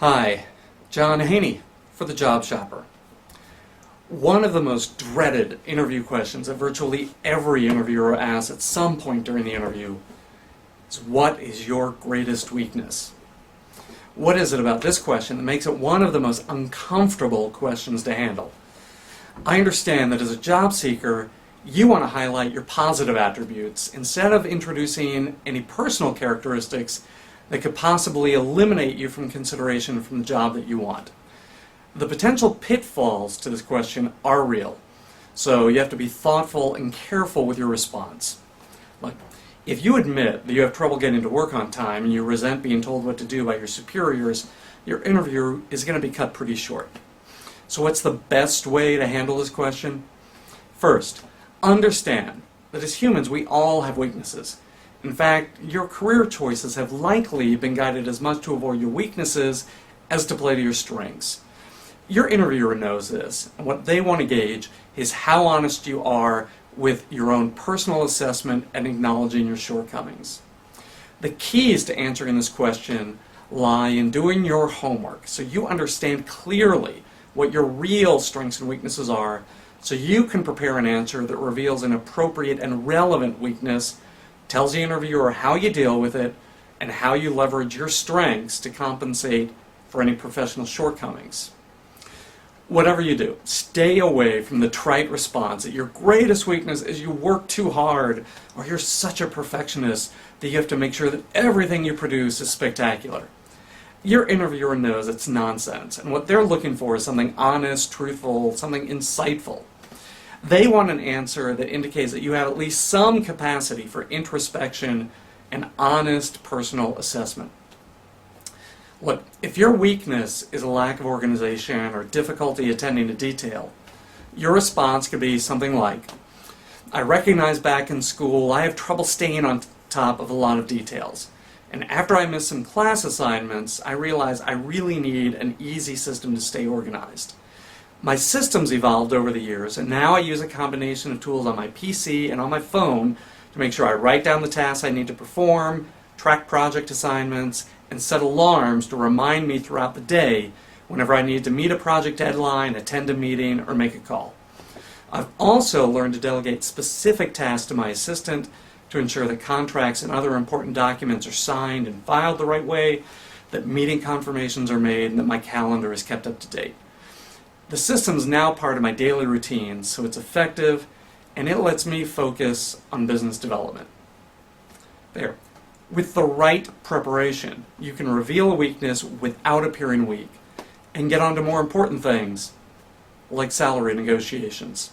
Hi, John Heaney for The Job Shopper. One of the most dreaded interview questions that virtually every interviewer asks at some point during the interview is, what is your greatest weakness? What is it about this question that makes it one of the most uncomfortable questions to handle? I understand that as a job seeker, you want to highlight your positive attributes instead of introducing any personal characteristics that could possibly eliminate you from consideration from the job that you want. The potential pitfalls to this question are real, so you have to be thoughtful and careful with your response. Like, if you admit that you have trouble getting to work on time and you resent being told what to do by your superiors, your interview is going to be cut pretty short. So what's the best way to handle this question? First, understand that as humans we all have weaknesses. In fact, your career choices have likely been guided as much to avoid your weaknesses as to play to your strengths. Your interviewer knows this, and what they want to gauge is how honest you are with your own personal assessment and acknowledging your shortcomings. The keys to answering this question lie in doing your homework so you understand clearly what your real strengths and weaknesses are, so you can prepare an answer that reveals an appropriate and relevant weakness, tells the interviewer how you deal with it, and how you leverage your strengths to compensate for any professional shortcomings. Whatever you do, stay away from the trite response that your greatest weakness is you work too hard, or you're such a perfectionist that you have to make sure that everything you produce is spectacular. Your interviewer knows it's nonsense, and what they're looking for is something honest, truthful, something insightful. They want an answer that indicates that you have at least some capacity for introspection and honest personal assessment. Look, if your weakness is a lack of organization or difficulty attending to detail, your response could be something like, I recognize back in school I have trouble staying on top of a lot of details. And after I miss some class assignments, I realize I really need an easy system to stay organized. My systems evolved over the years, and now I use a combination of tools on my PC and on my phone to make sure I write down the tasks I need to perform, track project assignments, and set alarms to remind me throughout the day whenever I need to meet a project deadline, attend a meeting, or make a call. I've also learned to delegate specific tasks to my assistant to ensure that contracts and other important documents are signed and filed the right way, that meeting confirmations are made, and that my calendar is kept up to date. The system's now part of my daily routine, so it's effective, and it lets me focus on business development. There. With the right preparation, you can reveal a weakness without appearing weak, and get on to more important things, like salary negotiations.